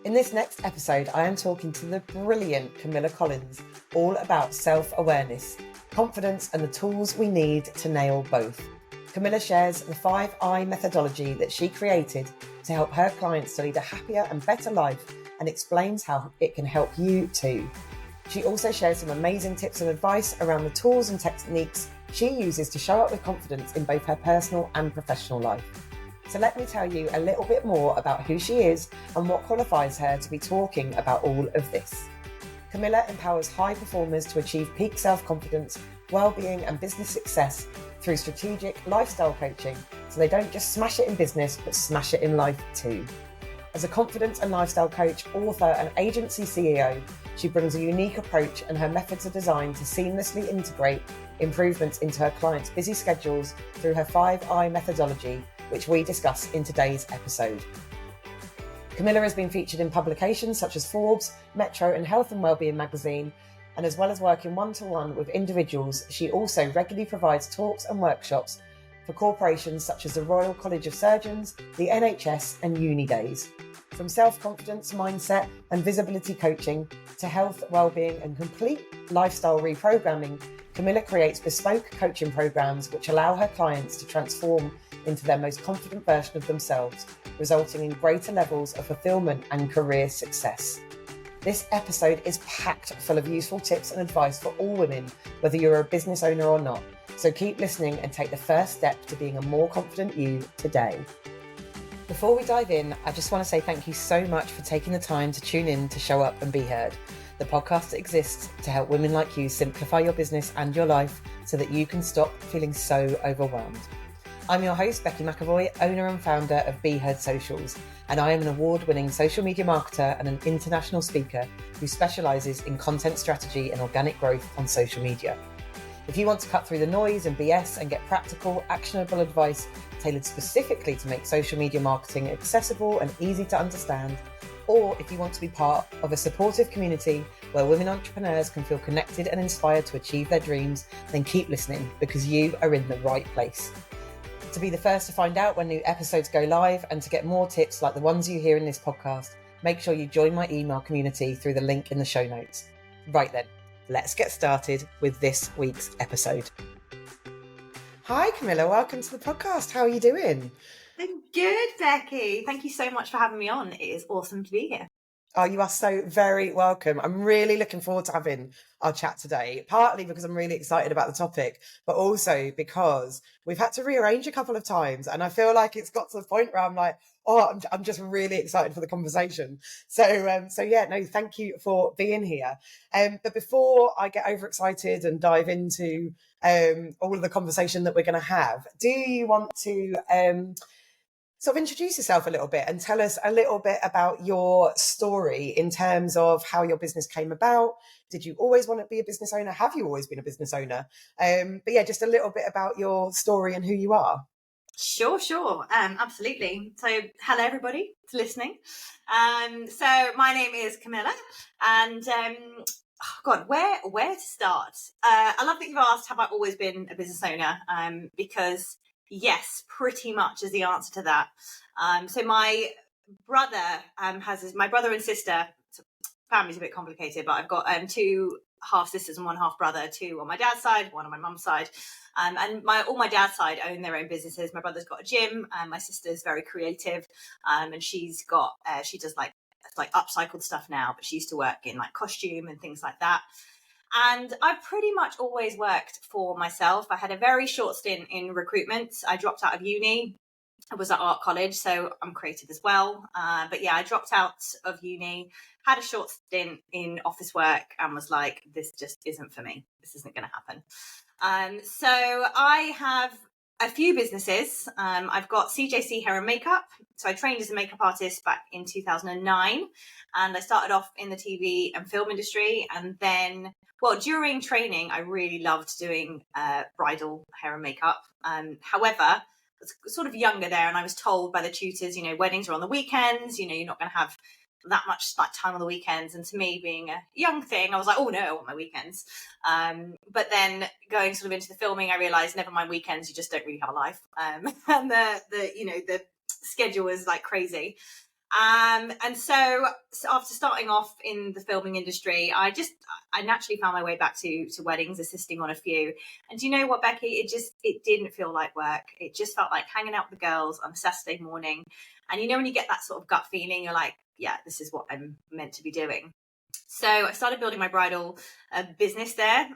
In this next episode, I am talking to the brilliant Camilla Collins all about self-awareness, confidence, and the tools we need to nail both. Camilla shares the 5I methodology that she created to help her clients to lead a happier and better life and explains how it can help you too. She also shares some amazing tips and advice around the tools and techniques she uses to show up with confidence in both her personal and professional life. So let me tell you a little bit more about who she is and what qualifies her to be talking about all of this. Camilla empowers high performers to achieve peak self-confidence, well-being and business success through strategic lifestyle coaching, so they don't just smash it in business, but smash it in life too. As a confidence and lifestyle coach, author and agency CEO, she brings a unique approach, and her methods are designed to seamlessly integrate improvements into her clients' busy schedules through her 5I methodology, which we discuss in today's episode. Camilla has been featured in publications such as Forbes, Metro and Health and Wellbeing magazine, and as well as working one-to-one with individuals, she also regularly provides talks and workshops for corporations such as the Royal College of Surgeons, the NHS and Uni Days. From self-confidence, mindset and visibility coaching to health, wellbeing and complete lifestyle reprogramming, Camilla creates bespoke coaching programs which allow her clients to transform into their most confident version of themselves, resulting in greater levels of fulfillment and career success. This episode is packed full of useful tips and advice for all women, whether you're a business owner or not. So keep listening and take the first step to being a more confident you today. Before we dive in, I just want to say thank you so much for taking the time to tune in to Show Up and Be Heard, the podcast that exists to help women like you simplify your business and your life so that you can stop feeling so overwhelmed. I'm your host, Becky McAvoy, owner and founder of Be Heard Socials, and I am an award-winning social media marketer and an international speaker who specialises in content strategy and organic growth on social media. If you want to cut through the noise and BS and get practical, actionable advice tailored specifically to make social media marketing accessible and easy to understand, or if you want to be part of a supportive community where women entrepreneurs can feel connected and inspired to achieve their dreams, then keep listening because you are in the right place. To be the first to find out when new episodes go live and to get more tips like the ones you hear in this podcast, make sure you join my email community through the link in the show notes. Right then, let's get started with this week's episode. Hi Camilla, welcome to the podcast. How are you doing? I'm good, Becky. Thank you so much for having me on. It is awesome to be here. Oh, you are so very welcome. I'm really looking forward to having our chat today, partly because I'm really excited about the topic, but also because we've had to rearrange a couple of times and I feel like it's got to the point where I'm like, oh, I'm just really excited for the conversation. So yeah, no, thank you for being here. But before I get overexcited and dive into all of the conversation that we're going to have, do you want to sort of introduce yourself a little bit and tell us a little bit about your story in terms of how your business came about? Did you always want to be a business owner? Have you always been a business owner? But yeah, just a little bit about your story and who you are. Sure. Absolutely. So hello, everybody to listening. So my name is Camilla and God, where to start? I love that you've asked, have I always been a business owner? Because yes, pretty much is the answer to that. So my brother my brother and sister, family's a bit complicated, but I've got two half sisters and one half brother, two on my dad's side, one on my mum's side. And all my dad's side own their own businesses. My brother's got a gym, and my sister's very creative, and she's got she does like upcycled stuff now, but she used to work in like costume and things like that. And I've pretty much always worked for myself. I had a very short stint in recruitment. I dropped out of uni. I was at art college, so I'm creative as well. But yeah, I dropped out of uni, had a short stint in office work and was like, this just isn't for me. This isn't going to happen. So I have a few businesses. I've got CJC Hair and Makeup. So I trained as a makeup artist back in 2009. And I started off in the TV and film industry. And then, well, during training, I really loved doing bridal hair and makeup. However, I was sort of younger there, and I was told by the tutors, weddings are on the weekends, you're not going to have that much time on the weekends. And to me, being a young thing, I was like, oh no, I want my weekends. But then going sort of into the filming, I realized never mind weekends, you just don't really have a life. And the schedule was like crazy. And so after starting off in the filming industry, I naturally found my way back to weddings, assisting on a few. And do you know what, Becky? It didn't feel like work. It just felt like hanging out with the girls on a Saturday morning. And when you get that sort of gut feeling, you're like, yeah, this is what I'm meant to be doing. So I started building my bridal business there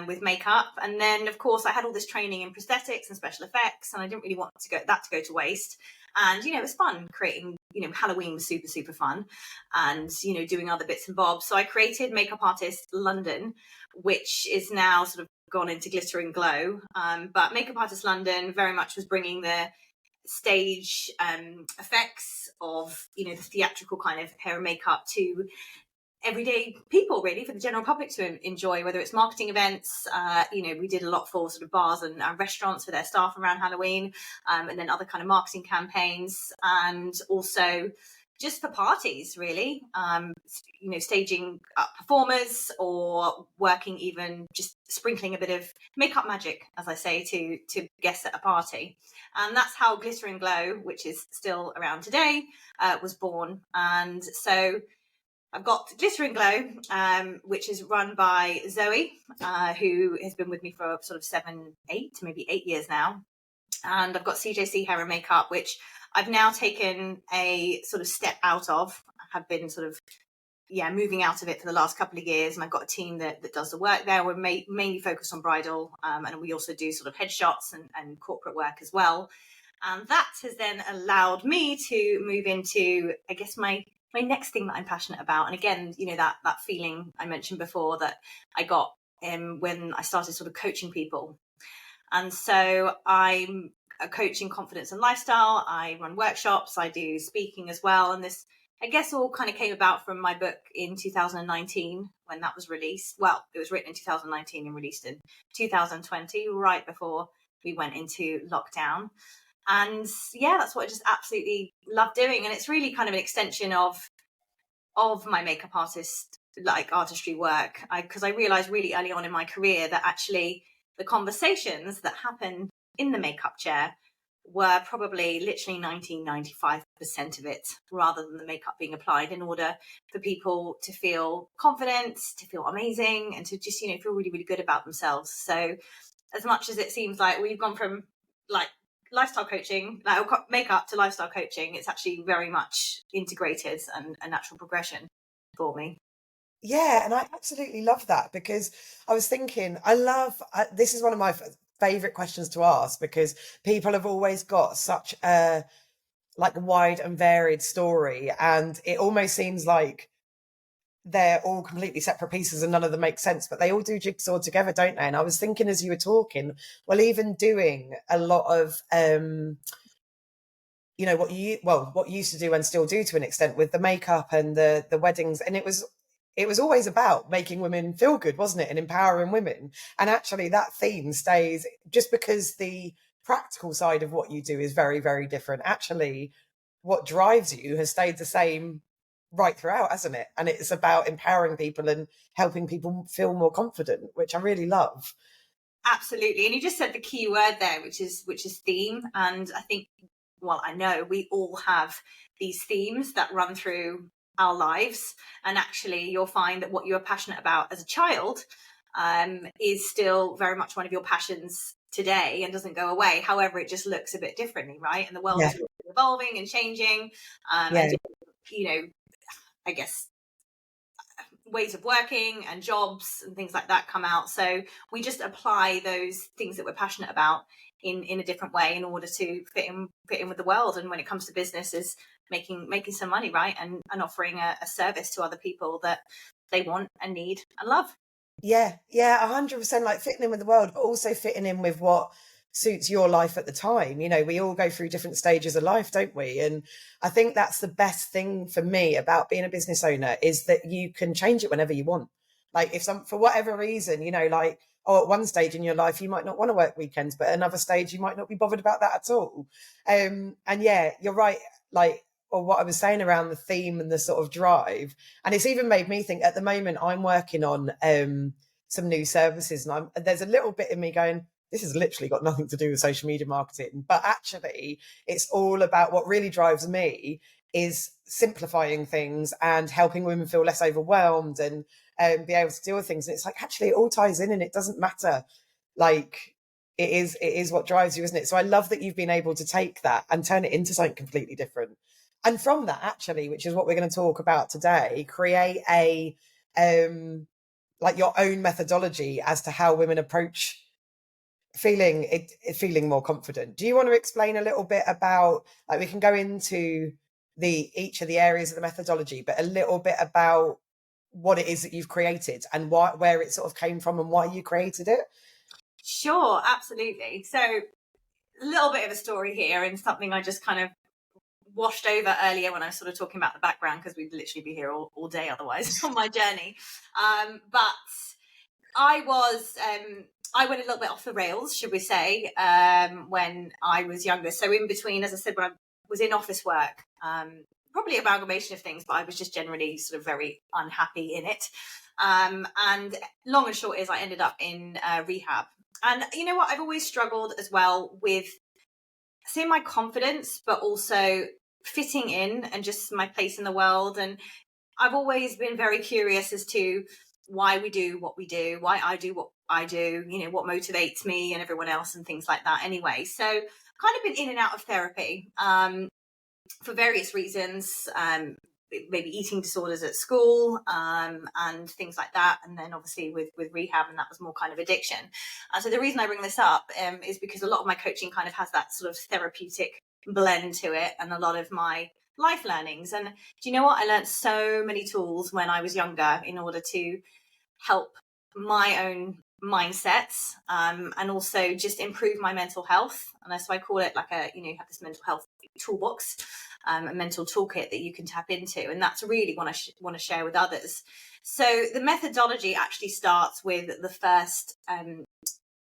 with makeup. And then, of course, I had all this training in prosthetics and special effects, and I didn't really want that to go to waste. And, it was fun creating, Halloween was super, super fun, and, doing other bits and bobs. So I created Makeup Artist London, which is now sort of gone into Glitter and Glow. But Makeup Artist London very much was bringing the stage effects of, the theatrical kind of hair and makeup to everyday people, really, for the general public to enjoy, whether it's marketing events. We did a lot for sort of bars and restaurants for their staff around Halloween, and then other kind of marketing campaigns, and also just for parties, really, staging up performers, or working, even just sprinkling a bit of makeup magic, as I say, to guests at a party. And that's how Glitter and Glow, which is still around today, was born. And so I've got Glitter and Glow, which is run by Zoe, who has been with me for sort of maybe 8 years now. And I've got CJC Hair and Makeup, which I've now taken a sort of step out of. I have been sort of, moving out of it for the last couple of years. And I've got a team that does the work there. We're mainly focused on bridal, and we also do sort of headshots and corporate work as well. And that has then allowed me to move into, I guess, my next thing that I'm passionate about. And again, that feeling I mentioned before that I got when I started sort of coaching people. And so I'm a coach in confidence and lifestyle. I run workshops. I do speaking as well. And this, I guess, all kind of came about from my book in 2019 when that was released. Well, it was written in 2019 and released in 2020, right before we went into lockdown. And that's what I just absolutely love doing. And it's really kind of an extension of my makeup artistry work. Because I realized really early on in my career that actually the conversations that happen in the makeup chair were probably literally 95% of it, rather than the makeup being applied, in order for people to feel confident, to feel amazing, and to just, feel really, really good about themselves. So as much as it seems like we've gone from lifestyle coaching, makeup, to lifestyle coaching, it's actually very much integrated and a natural progression for me. Yeah, and I absolutely love that, because I was thinking, this is one of my favorite questions to ask, because people have always got such a wide and varied story, and it almost seems like they're all completely separate pieces and none of them make sense, but they all do jigsaw together, don't they? And I was thinking as you were talking, well, even doing a lot of what you used to do and still do to an extent with the makeup and the weddings, and it was always about making women feel good, wasn't it, and empowering women. And actually that theme stays, just because the practical side of what you do is very, very different. Actually, what drives you has stayed the same right throughout, hasn't it? And it's about empowering people and helping people feel more confident, which I really love. Absolutely. And you just said the key word there, which is theme. And I think, well, I know we all have these themes that run through our lives. And actually, you'll find that what you were passionate about as a child is still very much one of your passions today and doesn't go away. However, it just looks a bit differently, right? And the world is evolving and changing. And, I guess ways of working and jobs and things like that come out. So we just apply those things that we're passionate about in a different way in order to fit in with the world. And when it comes to business, is making some money, right? And offering a service to other people that they want and need and love. Yeah, 100%, like fitting in with the world, but also fitting in with what suits your life at the time. We all go through different stages of life, don't we? And I think that's the best thing for me about being a business owner, is that you can change it whenever you want. Like if for whatever reason, at one stage in your life, you might not want to work weekends, but at another stage, you might not be bothered about that at all. And yeah, you're right. Or what I was saying around the theme and the sort of drive. And it's even made me think, at the moment, I'm working on some new services, and there's a little bit in me going, this has literally got nothing to do with social media marketing. But actually, it's all about what really drives me is simplifying things and helping women feel less overwhelmed and be able to deal with things. And it's like, actually, it all ties in and it doesn't matter. Like, it is what drives you, isn't it? So I love that you've been able to take that and turn it into something completely different. And from that, actually, which is what we're going to talk about today, create a like your own methodology as to how women approach feeling more confident. Do you want to explain a little bit about, like, we can go into each of the areas of the methodology, but a little bit about what it is that you've created and where it sort of came from and why you created it? Sure, absolutely. So a little bit of a story here, and something I just kind of washed over earlier when I was sort of talking about the background, because we'd literally be here all day otherwise on my journey. But I went a little bit off the rails, should we say, when I was younger. So in between, as I said, when I was in office work, probably an amalgamation of things, but I was just generally sort of very unhappy in it. And long and short is I ended up in rehab. And you know what? I've always struggled as well with seeing my confidence, but also fitting in and just my place in the world. And I've always been very curious as to why we do what we do, why I do what I do, you know, what motivates me and everyone else and things like that anyway. So kind of been in and out of therapy for various reasons, maybe eating disorders at school and things like that. And then obviously with rehab, and that was more kind of addiction. So the reason I bring this up is because a lot of my coaching kind of has that sort of therapeutic blend to it, and a lot of my life learnings. And do you know what? I learned so many tools when I was younger in order to help my own mindsets and also just improve my mental health. And so I call it like you have this mental health toolbox, a mental toolkit that you can tap into. And that's really what I want to share with others. So the methodology actually starts with the first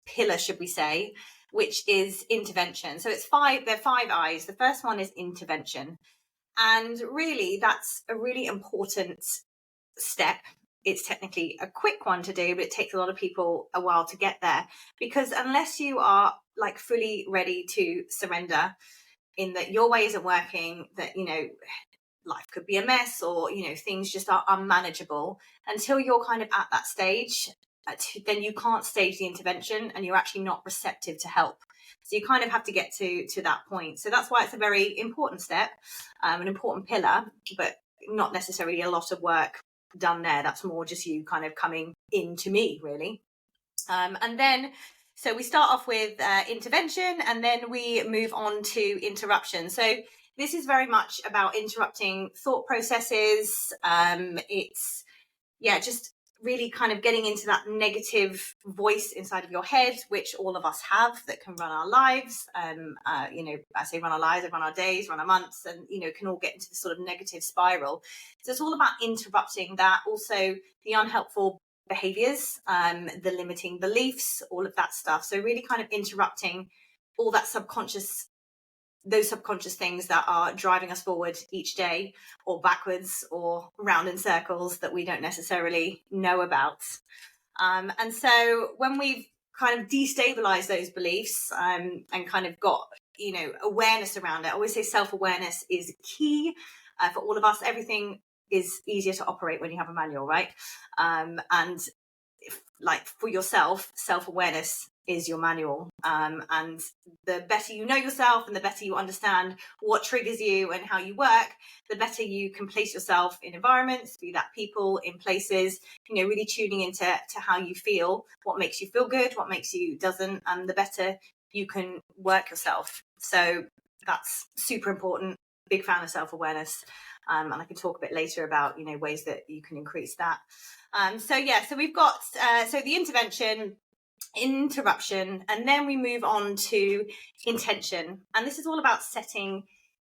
pillar, should we say, which is intervention. So there are 5 I's. The first one is intervention. And really, that's a really important step. It's technically a quick one to do, but it takes a lot of people a while to get there, because unless you are like fully ready to surrender in that your way isn't working, that, you know, life could be a mess, or, you know, things just are unmanageable, until you're kind of at that stage, then you can't stage the intervention and you're actually not receptive to help. So you kind of have to get to that point. So that's why it's a very important step, an important pillar, but not necessarily a lot of work done there. That's more just you kind of coming into me, really. And then, so we start off with intervention, and then we move on to interruption. So this is very much about interrupting thought processes. It's, just really kind of getting into that negative voice inside of your head, which all of us have, that can run our lives. I say run our lives, run our days, run our months, and, you know, can all get into this sort of negative spiral. So it's all about interrupting that. Also the unhelpful behaviors, the limiting beliefs, all of that stuff. So really kind of interrupting all that those subconscious things that are driving us forward each day, or backwards, or round in circles that we don't necessarily know about. And so when we've kind of destabilized those beliefs and kind of got, you know, awareness around it, I always say self-awareness is key for all of us. Everything is easier to operate when you have a manual, right? And like for yourself, self-awareness is your manual, and the better you know yourself and the better you understand what triggers you and how you work, the better you can place yourself in environments, be that people, in places, you know, really tuning into how you feel, what makes you feel good, what makes you doesn't, and the better you can work yourself. So that's super important. Big fan of self-awareness, and I can talk a bit later about, you know, ways that you can increase that. So we've got so the interruption, and then we move on to intention. And this is all about setting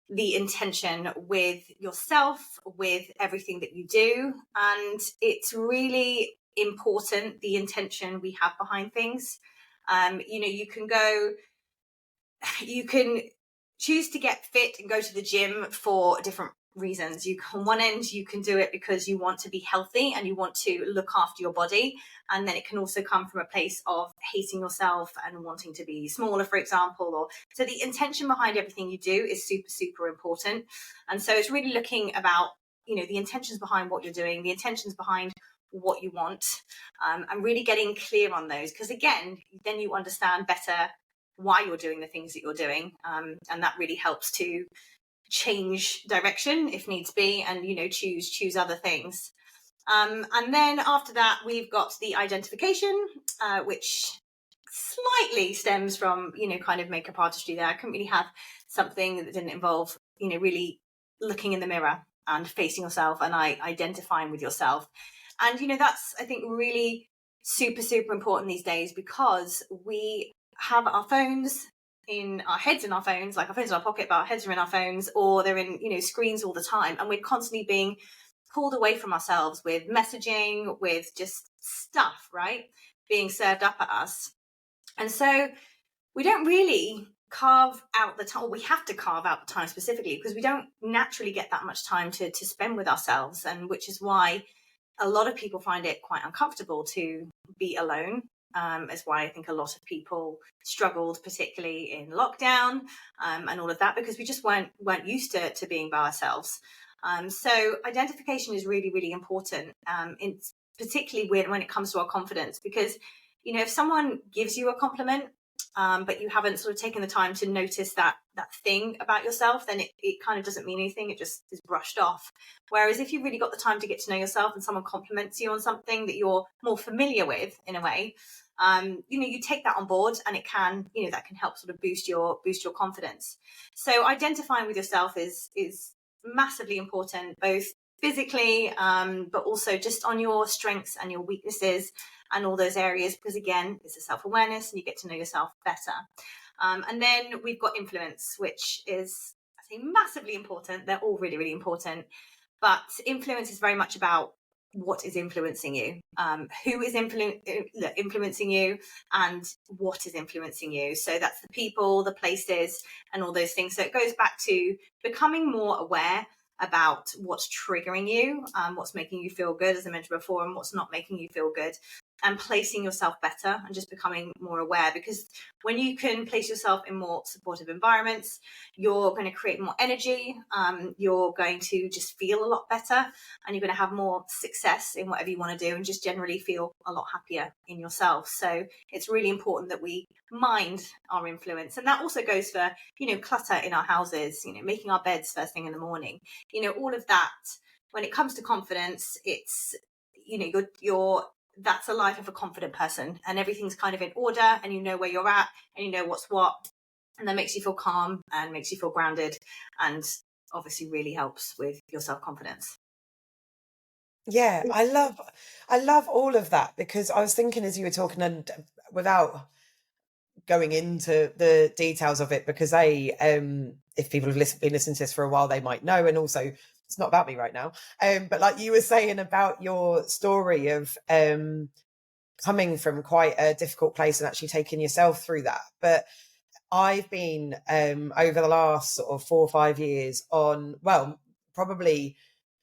the intention with yourself, with everything that you do. And it's really important, the intention we have behind things. You can choose to get fit and go to the gym for different reasons. On one end, you can do it because you want to be healthy and you want to look after your body, and then it can also come from a place of hating yourself and wanting to be smaller, for example. Or so the intention behind everything you do is super, super important. And so it's really looking about, the intentions behind what you're doing, the intentions behind what you want, and really getting clear on those, because again, then you understand better why you're doing the things that you're doing, and that really helps to change direction if needs be, and choose other things. And then after that, we've got the identification, which slightly stems from kind of makeup artistry. There, I couldn't really have something that didn't involve really looking in the mirror and facing yourself and identifying with yourself. And that's, I think, really super, super important these days, because we have our phones in our heads, in our phones, like our phones in our pocket, but our heads are in our phones, or they're in screens all the time, and we're constantly being pulled away from ourselves with messaging, with just stuff, right, being served up at us. And so we don't really carve out the time, or we have to carve out the time specifically, because we don't naturally get that much time to spend with ourselves, and which is why a lot of people find it quite uncomfortable to be alone. Is why I think a lot of people struggled, particularly in lockdown, and all of that, because we just weren't used to being by ourselves. So identification is really, really important, particularly when it comes to our confidence, because if someone gives you a compliment, but you haven't sort of taken the time to notice that thing about yourself, then it kind of doesn't mean anything. It just is brushed off. Whereas if you've really got the time to get to know yourself, and someone compliments you on something that you're more familiar with, in a way, you take that on board, and it can, that can help sort of boost your confidence. So identifying with yourself is massively important, both physically, but also just on your strengths and your weaknesses and all those areas, because again, it's a self-awareness and you get to know yourself better. And then we've got influence, which is, I think, massively important. They're all really, really important, but influence is very much about what is influencing you, who is influencing you, and what is influencing you. So that's the people, the places, and all those things. So it goes back to becoming more aware about what's triggering you, what's making you feel good, as I mentioned before, and what's not making you feel good, and placing yourself better, and just becoming more aware. Because when you can place yourself in more supportive environments, you're going to create more energy, you're going to just feel a lot better, and you're going to have more success in whatever you want to do, and just generally feel a lot happier in yourself. So it's really important that we mind our influence. And that also goes for, clutter in our houses, making our beds first thing in the morning, all of that. When it comes to confidence, it's, you're that's a life of a confident person, and everything's kind of in order, and you know where you're at, and you know what's what, and that makes you feel calm and makes you feel grounded, and obviously really helps with your self-confidence. Yeah, I love all of that, because I was thinking as you were talking, and without going into the details of it, because if people have been listening to this for a while, they might know, and also it's not about me right now, but like you were saying about your story of coming from quite a difficult place and actually taking yourself through that. But I've been over the last sort of 4 or 5 years on, well, probably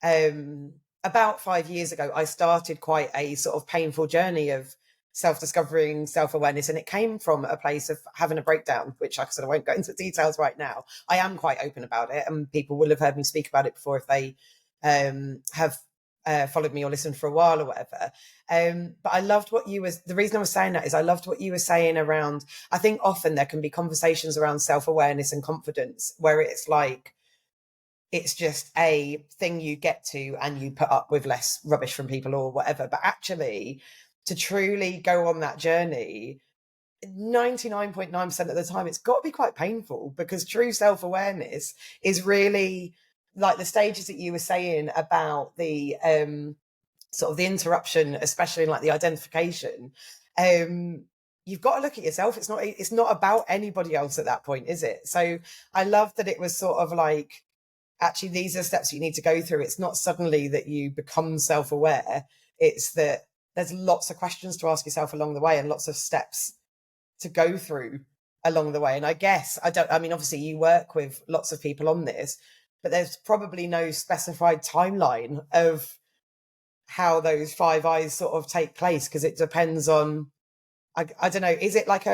about 5 years ago, I started quite a sort of painful journey of self-discovering, self-awareness, and it came from a place of having a breakdown, which like I said, I won't go into details right now. I am quite open about it, and people will have heard me speak about it before if they have followed me or listened for a while or whatever. But I loved what the reason I was saying that is I loved what you were saying around, I think often there can be conversations around self-awareness and confidence where it's like, it's just a thing you get to and you put up with less rubbish from people or whatever. But actually, to truly go on that journey, 99.9% of the time, it's got to be quite painful, because true self-awareness is really like the stages that you were saying about the sort of the interruption, especially in like the identification. You've got to look at yourself. It's not about anybody else at that point, is it? So I love that it was sort of like, actually, these are steps you need to go through. It's not suddenly that you become self-aware. It's that there's lots of questions to ask yourself along the way and lots of steps to go through along the way. And I guess, obviously you work with lots of people on this, but there's probably no specified timeline of how those 5 Is sort of take place, because it depends on, I don't know, is it like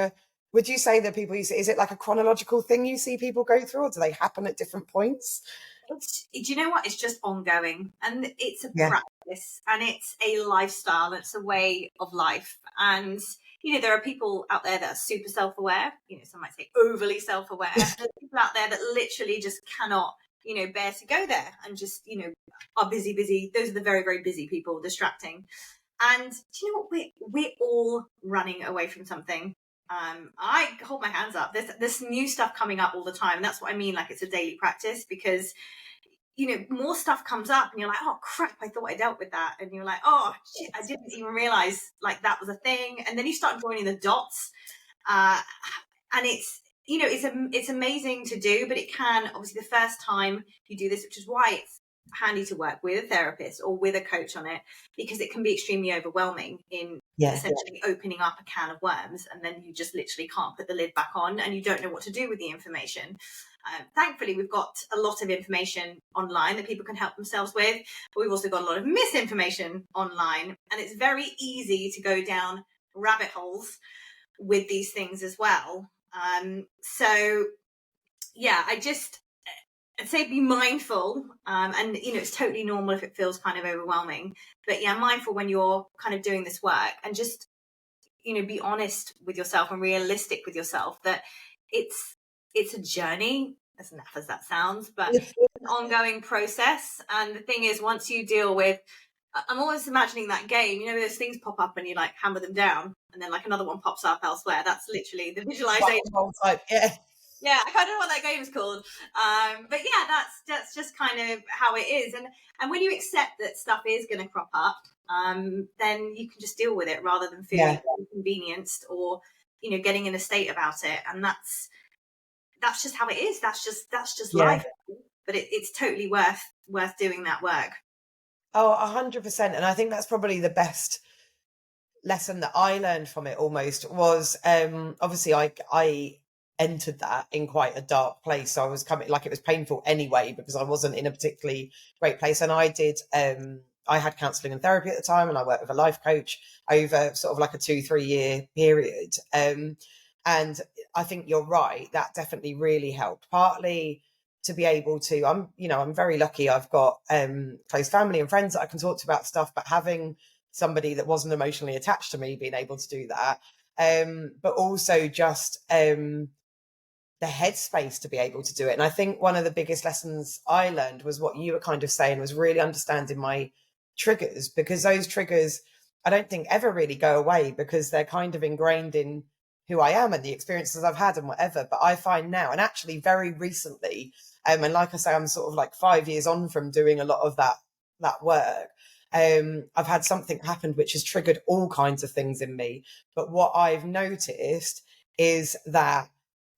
would you say that people, is it like a chronological thing you see people go through, or do they happen at different points? Do you know what? It's just ongoing, and it's a Yeah. practice, and it's a lifestyle. It's a way of life, and there are people out there that are super self-aware. Some might say overly self-aware. There's people out there that literally just cannot, bear to go there, and just, are busy. Those are the very, very busy people, distracting. And do you know what? We're all running away from something. I hold my hands up. There's new stuff coming up all the time. And that's what I mean. Like, it's a daily practice, because, more stuff comes up and you're like, oh crap, I thought I dealt with that. And you're like, oh shit, I didn't even realize like that was a thing. And then you start joining the dots. And it's amazing to do, but it can, obviously the first time you do this, which is why it's handy to work with a therapist or with a coach on it, because it can be extremely overwhelming in essentially opening up a can of worms, and then you just literally can't put the lid back on, and you don't know what to do with the information. Thankfully, we've got a lot of information online that people can help themselves with, but we've also got a lot of misinformation online, and it's very easy to go down rabbit holes with these things as well. So yeah, I'd say be mindful, and it's totally normal if it feels kind of overwhelming, but yeah, mindful when you're kind of doing this work, and just be honest with yourself and realistic with yourself that it's a journey, as naff as that sounds, but it's an ongoing process. And the thing is, once you deal with, I'm always imagining that game, those things pop up and you like hammer them down, and then like another one pops up elsewhere. That's literally the visualization. Yeah, I kind of know what that game is called. But yeah, that's just kind of how it is. And when you accept that stuff is going to crop up, then you can just deal with it rather than feeling inconvenienced or, getting in a state about it. And that's just how it is. That's just life. But it's totally worth doing that work. Oh, 100%. And I think that's probably the best lesson that I learned from it almost was, obviously I entered that in quite a dark place. So I was coming, like, it was painful anyway, because I wasn't in a particularly great place. And I had counselling and therapy at the time, and I worked with a life coach over sort of like a 2-3 year period. And I think you're right. That definitely really helped. Partly to be able to, I'm very lucky. I've got close family and friends that I can talk to about stuff, but having somebody that wasn't emotionally attached to me, being able to do that, but also just the headspace to be able to do it. And I think one of the biggest lessons I learned was what you were kind of saying, was really understanding my triggers, because those triggers, I don't think ever really go away, because they're kind of ingrained in who I am and the experiences I've had and whatever. But I find now, and actually very recently, and like I say, I'm sort of like 5 years on from doing a lot of that work. I've had something happen which has triggered all kinds of things in me. But what I've noticed is that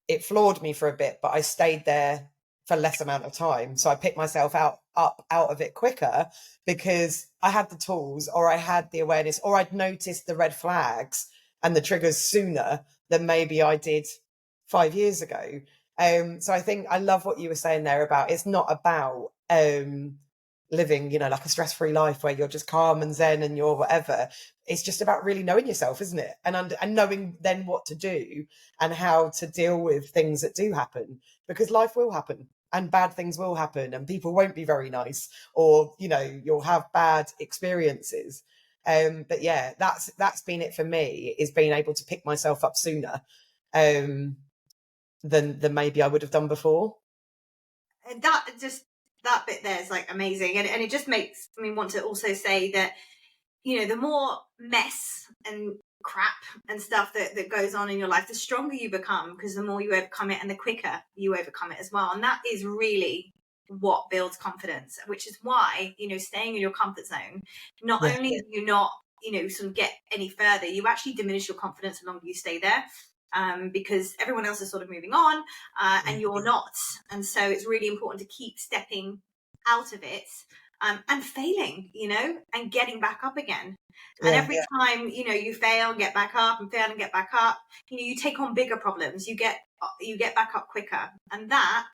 it floored me for a bit, but I stayed there for less amount of time. So I picked myself up out of it quicker, because I had the tools, or I had the awareness, or I'd noticed the red flags and the triggers sooner than maybe I did 5 years ago. So I think I love what you were saying there about, it's not about living, like a stress-free life where you're just calm and zen and you're whatever. It's just about really knowing yourself, isn't it? And knowing then what to do and how to deal with things that do happen, because life will happen and bad things will happen and people won't be very nice, or, you'll have bad experiences. But yeah, that's been it for me, is being able to pick myself up sooner than maybe I would have done before. And that bit there is like amazing, and it just makes me want to also say that the more mess and crap and stuff that goes on in your life, the stronger you become, because the more you overcome it and the quicker you overcome it as well. And that is really what builds confidence, which is why staying in your comfort zone, not only do you not sort of get any further, you actually diminish your confidence the longer you stay there. Because everyone else is sort of moving on, and you're not. And so it's really important to keep stepping out of it, and failing, and getting back up again. And every time, you fail and get back up, and fail and get back up, you take on bigger problems. You get back up quicker. And that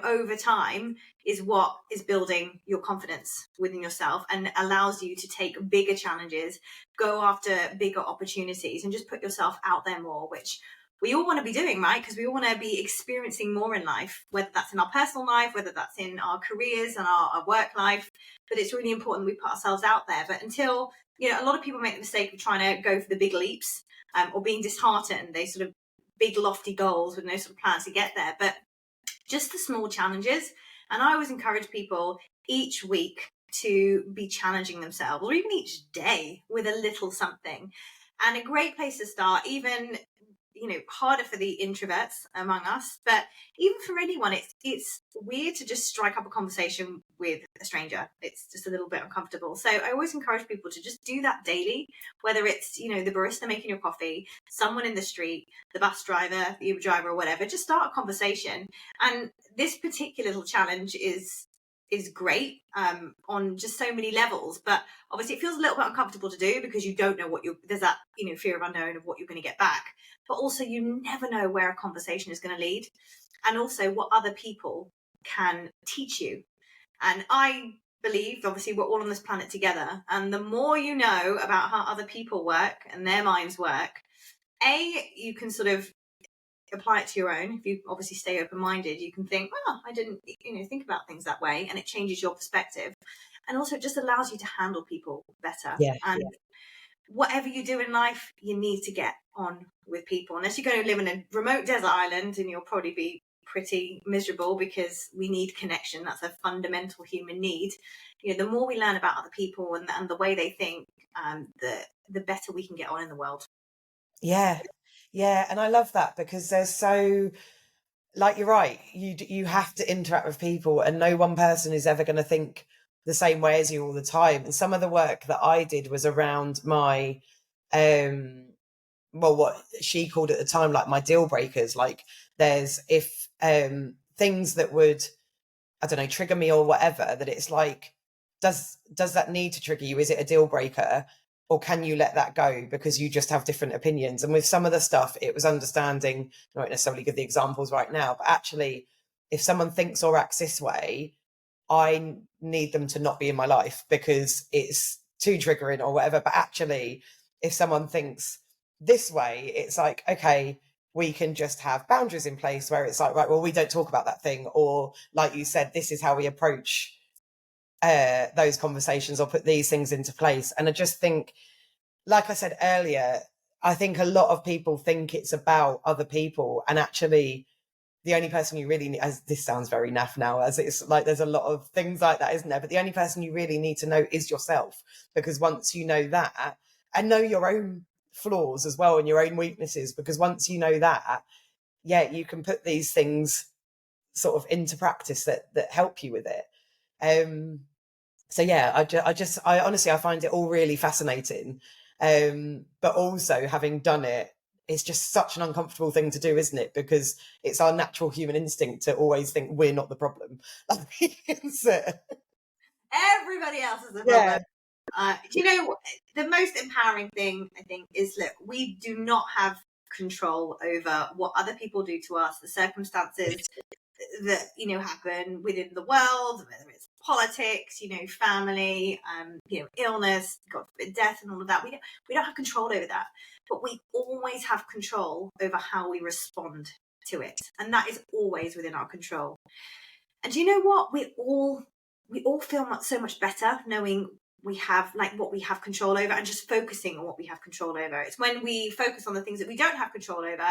over time is what is building your confidence within yourself and allows you to take bigger challenges, go after bigger opportunities, and just put yourself out there more, which we all want to be doing, right? Because we all want to be experiencing more in life, whether that's in our personal life, whether that's in our careers and our work life. But it's really important we put ourselves out there. But until, a lot of people make the mistake of trying to go for the big leaps, or being disheartened. They sort of big lofty goals with no sort of plans to get there. But just the small challenges. And I always encourage people each week to be challenging themselves, or even each day, with a little something. And a great place to start, even harder for the introverts among us, but even for anyone, it's weird to just strike up a conversation with a stranger. It's just a little bit uncomfortable. So I always encourage people to just do that daily, whether it's the barista making your coffee, someone in the street, the bus driver, the Uber driver, or whatever. Just start a conversation. And this particular little challenge is great on just so many levels, but obviously it feels a little bit uncomfortable to do because you don't know there's that fear of unknown of what you're going to get back, but also you never know where a conversation is going to lead, and also what other people can teach you. And I believe, obviously, we're all on this planet together, and the more you know about how other people work and their minds work, you can sort of apply it to your own. If you obviously stay open-minded, you can think, I didn't think about things that way, and it changes your perspective. And also it just allows you to handle people better. Whatever you do in life, you need to get on with people. Unless you're going to live in a remote desert island, and you'll probably be pretty miserable, because we need connection. That's a fundamental human need. The more we learn about other people and the way they think, the better we can get on in the world. Yeah, and I love that, because there's you're right, you have to interact with people, and no one person is ever going to think the same way as you all the time. And some of the work that I did was around my what she called at the time, like, my deal breakers. Like, there's if things that would, I don't know, trigger me or whatever, that it's like, does that need to trigger you? Is it a deal breaker? Or can you let that go because you just have different opinions? And with some of the stuff, it was understanding, I won't necessarily give the examples right now, but actually, if someone thinks or acts this way, I need them to not be in my life because it's too triggering or whatever. But actually, if someone thinks this way, it's like, okay, we can just have boundaries in place where it's like, right, well, we don't talk about that thing. Or, like you said, this is how we approach those conversations, or put these things into place. And I just think, like I said earlier, I think a lot of people think it's about other people, and actually the only person you really need, as this sounds very naff now, as it's like there's a lot of things like that, isn't there? But the only person you really need to know is yourself, because once you know that, and know your own flaws as well and your own weaknesses, because once you know that, you can put these things sort of into practice that help you with it. So I honestly, I find it all really fascinating. But also, having done it, it's just such an uncomfortable thing to do, isn't it? Because it's our natural human instinct to always think we're not the problem. Everybody else is the problem. The most empowering thing, I think, is, look, we do not have control over what other people do to us, the circumstances that happen within the world, whether it's politics, family, illness, God forbid, death, and all of that. We don't have control over that, but we always have control over how we respond to it, and that is always within our control. And do you know what? We all feel so much better knowing we have, like, what we have control over, and just focusing on what we have control over. It's when we focus on the things that we don't have control over,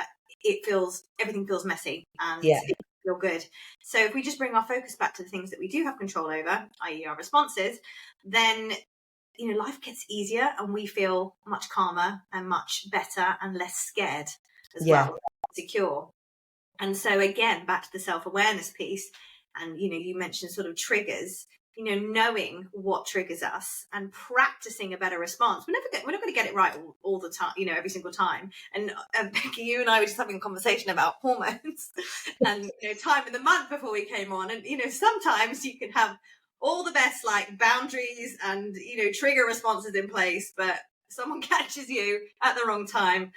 everything feels messy and it feel good. So if we just bring our focus back to the things that we do have control over, i.e. our responses, then life gets easier, and we feel much calmer and much better and less scared as well, secure. And so again, back to the self-awareness piece, and you mentioned sort of triggers. Knowing what triggers us and practicing a better response. We're not going to get it right all the time, every single time. And Becky, you and I were just having a conversation about hormones and time in the month before we came on. And sometimes you can have all the best, like, boundaries and trigger responses in place, but someone catches you at the wrong time,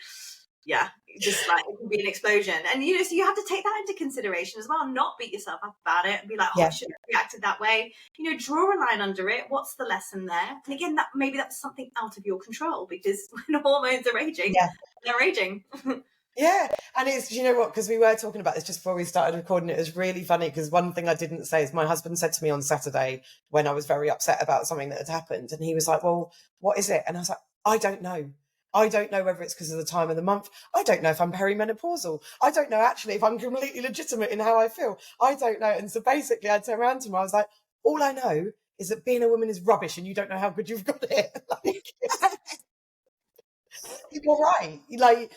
yeah, just like it could be an explosion. And so you have to take that into consideration as well, not beat yourself up about it and be like, oh, I Yeah. shouldn't have reacted that way. Draw a line under it. What's the lesson there? And again, that maybe that's something out of your control, because when hormones are raging, Yeah. they're raging. Yeah. And it's, you know what, because we were talking about this just before we started recording, it was really funny because one thing I didn't say is my husband said to me on Saturday when I was very upset about something that had happened, and he was like, well, what is it? And I was like, I don't know. I don't know whether it's because of the time of the month. I don't know if I'm perimenopausal. I don't know actually if I'm completely legitimate in how I feel. I don't know. And so basically I turned around to him, I was like, all I know is that being a woman is rubbish and you don't know how good you've got it. Like, you're right. Like,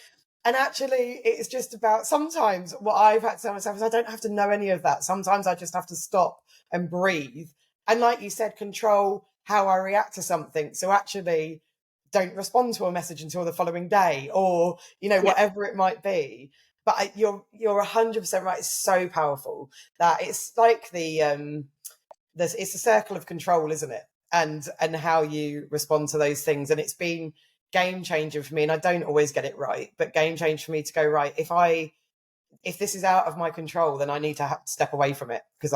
and actually, it's just about sometimes what I've had to tell myself is I don't have to know any of that. Sometimes I just have to stop and breathe. And like you said, control how I react to something. So actually, don't respond to a message until the following day, or whatever it might be. But you're 100% right. It's so powerful that it's like it's a circle of control, isn't it? And how you respond to those things. And it's been game changer for me, and I don't always get it right, but game changer for me to go, right, if this is out of my control, then I need to step away from it, because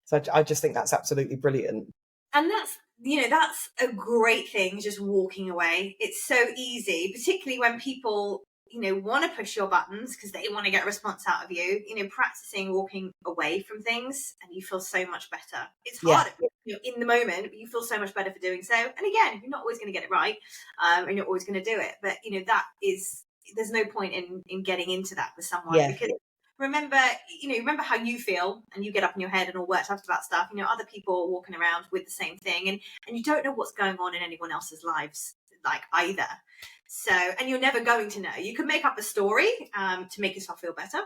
so I just think that's absolutely brilliant. And that's a great thing, just walking away. It's so easy, particularly when people want to push your buttons because they want to get a response out of you. Practicing walking away from things, and you feel so much better. It's hard in the moment, but you feel so much better for doing so. And again, you're not always going to get it right, and you're always going to do it, but there's no point in getting into that with someone, because remember how you feel, and you get up in your head and all worked up about stuff. Other people are walking around with the same thing, and you don't know what's going on in anyone else's lives, like, either. So, and you're never going to know. You could make up a story to make yourself feel better,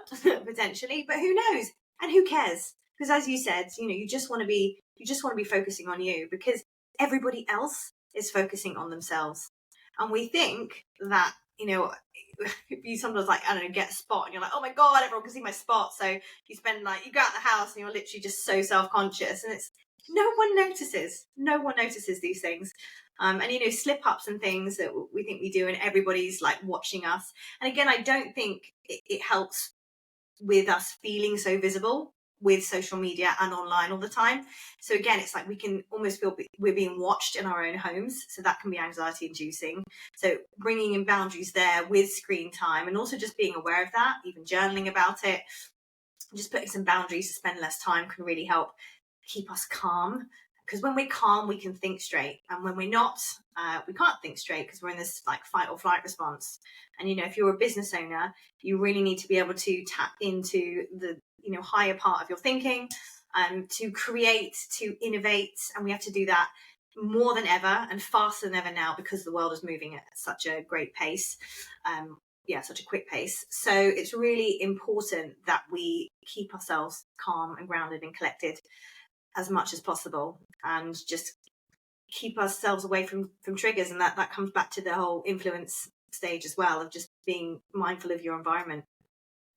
potentially, but who knows? And who cares? Because as you said, you just want to be focusing on you, because everybody else is focusing on themselves. And we think that, if you sometimes, like, I don't know, get a spot and you're like, oh my God, everyone can see my spot. So you go out the house and you're literally just so self-conscious, and it's no one notices these things. And slip ups and things that we think we do, and everybody's like watching us. And again, I don't think it helps with us feeling so visible with social media and online all the time. So again, it's like we can almost feel we're being watched in our own homes, so that can be anxiety inducing. So bringing in boundaries there with screen time, and also just being aware of that, even journaling about it, just putting some boundaries to spend less time, can really help keep us calm. Because when we're calm, we can think straight, and when we're not, we can't think straight, because we're in this like fight or flight response. And if you're a business owner, you really need to be able to tap into the higher part of your thinking, to create, to innovate, and we have to do that more than ever and faster than ever now, because the world is moving at such a great pace. Such a quick pace. So it's really important that we keep ourselves calm and grounded and collected as much as possible, and just keep ourselves away from triggers. And that comes back to the whole influence stage as well, of just being mindful of your environment.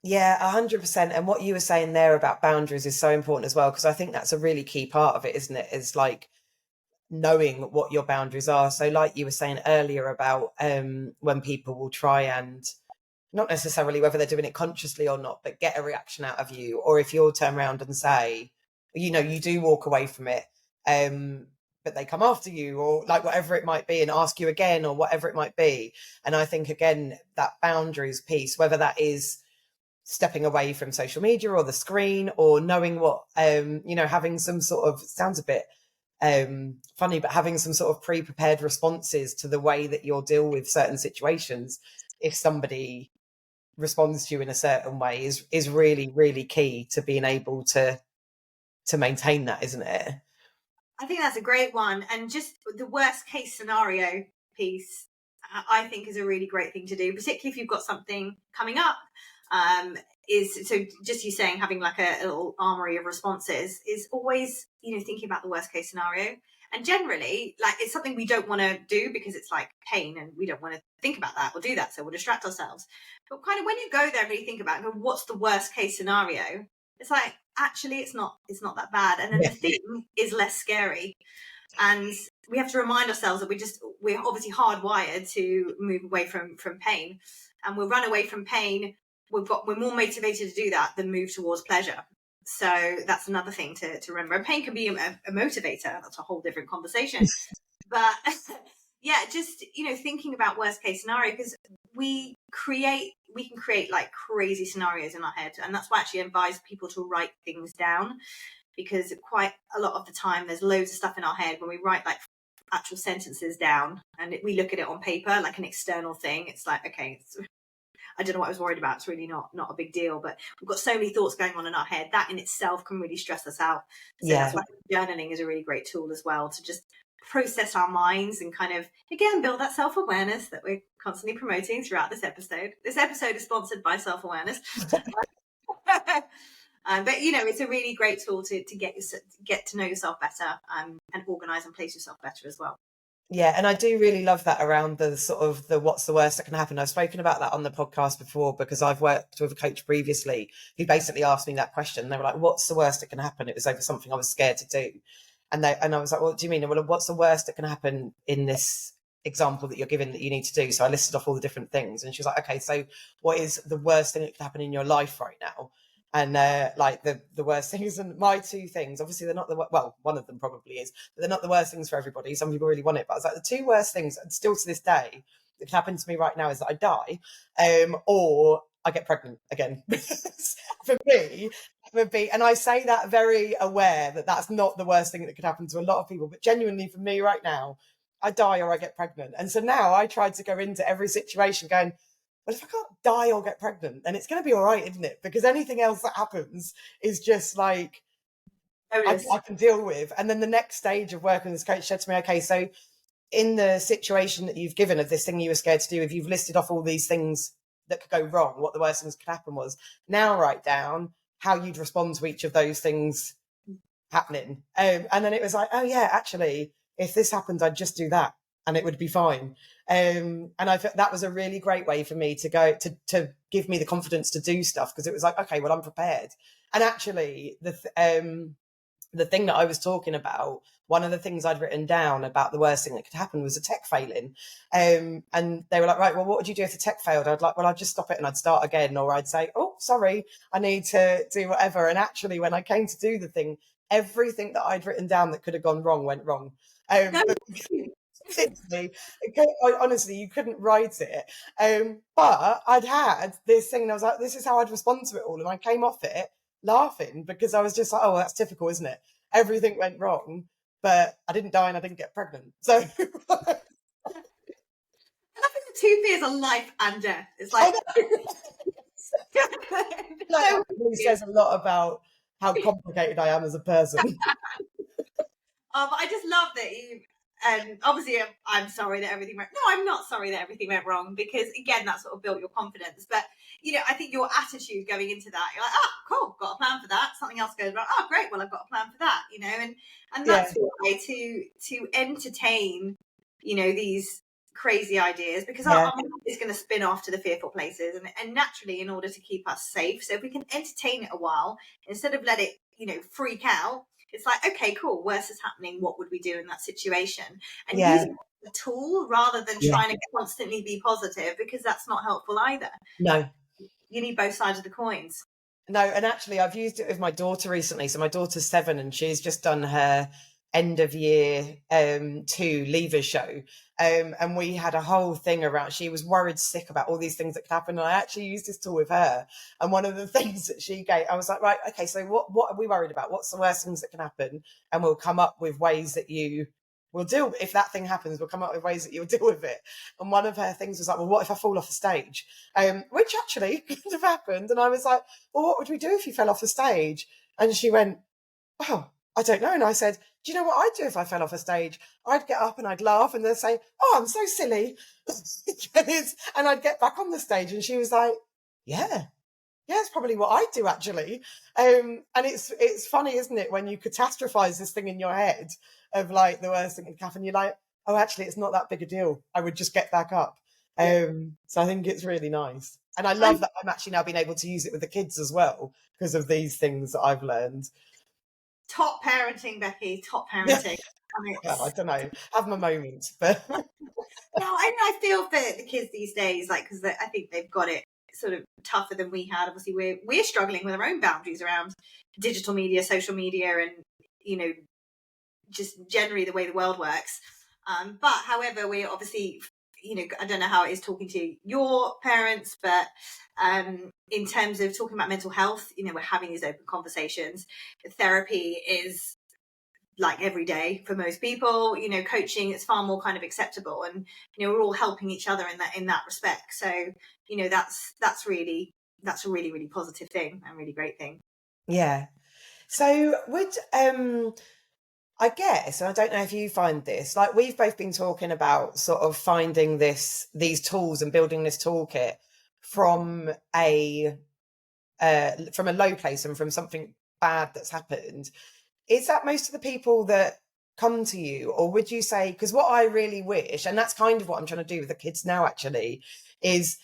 Yeah, 100%. And what you were saying there about boundaries is so important as well, because I think that's a really key part of it, isn't it? Is like knowing what your boundaries are. So like you were saying earlier about when people will try and, not necessarily whether they're doing it consciously or not, but get a reaction out of you, or if you'll turn around and say, you do walk away from it, but they come after you, or like whatever it might be, and ask you again, or whatever it might be. And I think, again, that boundaries piece, whether that is stepping away from social media or the screen, or knowing what, having some sort of, sounds a bit funny, but having some sort of pre-prepared responses to the way that you'll deal with certain situations if somebody responds to you in a certain way is really, really key to being able to maintain that, isn't it? I think that's a great one. And just the worst case scenario piece, I think, is a really great thing to do, particularly if you've got something coming up. Is so just you saying having like a little armory of responses is always, thinking about the worst case scenario. And generally, like, it's something we don't want to do because it's like pain, and we don't want to think about that or do that, so we'll distract ourselves. But kind of when you go there and really think about it, what's the worst case scenario, it's like, actually, it's not that bad. And then the thing is less scary. And we have to remind ourselves that we're obviously hardwired to move away from pain. and we'll run away from pain, we're more motivated to do that than move towards pleasure. So that's another thing to remember. And pain can be a motivator. That's a whole different conversation. But yeah, just, thinking about worst case scenario, because we can create like crazy scenarios in our head. And that's why I actually advise people to write things down, because quite a lot of the time there's loads of stuff in our head when we write like actual sentences down and we look at it on paper like an external thing. It's like, okay, I don't know what I was worried about. It's really not a big deal, but we've got so many thoughts going on in our head that in itself can really stress us out. So that's why journaling is a really great tool as well, to just process our minds and kind of, again, build that self-awareness that we're constantly promoting throughout this episode. This episode is sponsored by self-awareness. But it's a really great tool to get to know yourself better, and organize and place yourself better as well. Yeah, and I do really love that around the sort of the what's the worst that can happen. I've spoken about that on the podcast before, because I've worked with a coach previously who basically asked me that question. They were like, what's the worst that can happen? It was over something I was scared to do. And I was like, what do you mean? Well, what's the worst that can happen in this example that you're given that you need to do? So I listed off all the different things. And she was like, okay, so what is the worst thing that could happen in your life right now? And like the worst things, and my two things, obviously they're not one of them probably is, but they're not the worst things for everybody. Some people really want it, but I was like, the two worst things, and still to this day, that can happen to me right now is that I die, or I get pregnant again. For me, it would be, and I say that very aware that that's not the worst thing that could happen to a lot of people, but genuinely for me right now, I die or I get pregnant. And so now I try to go into every situation going, but if I can't die or get pregnant, then it's going to be all right, isn't it? Because anything else that happens is just like, I can deal with. And then the next stage of working with this coach said to me, okay, so in the situation that you've given of this thing you were scared to do, if you've listed off all these things that could go wrong, what the worst things could happen was, now write down how you'd respond to each of those things happening. And then it was like, oh yeah, actually, if this happens, I'd just do that and it would be fine. And I thought that was a really great way for me to go to give me the confidence to do stuff, because it was like, okay, well, I'm prepared. And actually the thing that I was talking about, one of the things I'd written down about the worst thing that could happen was a tech failing. And they were like, right, well, what would you do if the tech failed? I'd like, well, I'd just stop it and I'd start again. Or I'd say, oh, sorry, I need to do whatever. And actually, when I came to do the thing, everything that I'd written down that could have gone wrong went wrong. Honestly, you couldn't write it. But I'd had this thing and I was like, this is how I'd respond to it all. And I came off it laughing, because I was just like, oh, well, that's typical, isn't it? Everything went wrong, but I didn't die and I didn't get pregnant. So I think the two fears are life and death. It's like, that really says a lot about how complicated I am as a person. But I just love that you, and obviously I'm sorry that everything went, no, I'm not sorry that everything went wrong, because again, that sort of built your confidence. But, I think your attitude going into that, you're like, oh, cool, got a plan for that. Something else goes wrong. Oh, great. Well, I've got a plan for that, and that's why to entertain, these crazy ideas, because our mind is going to spin off to the fearful places, and naturally, in order to keep us safe. So if we can entertain it a while, instead of let it, freak out, it's like, okay, cool, worse is happening, what would we do in that situation? And using a tool rather than trying to constantly be positive, because that's not helpful either. No. You need both sides of the coins. No, and actually I've used it with my daughter recently. So my daughter's 7 and she's just done her end of year 2 leavers show. And we had a whole thing around, she was worried sick about all these things that could happen. And I actually used this tool with her. And one of the things that she gave, I was like, right, okay, so what are we worried about? What's the worst things that can happen? And we'll come up with ways that you will deal. If that thing happens, we'll come up with ways that you'll deal with it. And one of her things was like, well, what if I fall off the stage? Which actually could have happened. And I was like, well, what would we do if you fell off the stage? And she went, oh, I don't know. And I said, do you know what I'd do if I fell off a stage? I'd get up and I'd laugh and they'd say, oh, I'm so silly. And I'd get back on the stage. And she was like, yeah, it's probably what I'd do actually. And it's funny, isn't it, when you catastrophize this thing in your head of like the worst thing that can happen, you're like, oh, actually, it's not that big a deal. I would just get back up. So I think it's really nice. And I love that I'm actually now being able to use it with the kids as well because of these things that I've learned. Top parenting, Becky, top parenting. Well, I don't know, have my moments, but No, I feel for the kids these days, like, because I think they've got it sort of tougher than we had. Obviously, we're struggling with our own boundaries around digital media, social media, and just generally the way the world works. But however, we're obviously, I don't know how it is talking to your parents, but in terms of talking about mental health, we're having these open conversations. Therapy is like every day for most people. Coaching is far more kind of acceptable, and we're all helping each other in that respect. So that's a really really positive thing and really great thing. Yeah. So would I guess, and I don't know if you find this, like we've both been talking about sort of finding these tools and building this toolkit from a low place and from something bad that's happened. Is that most of the people that come to you, or would you say, because what I really wish, and that's kind of what I'm trying to do with the kids now actually, is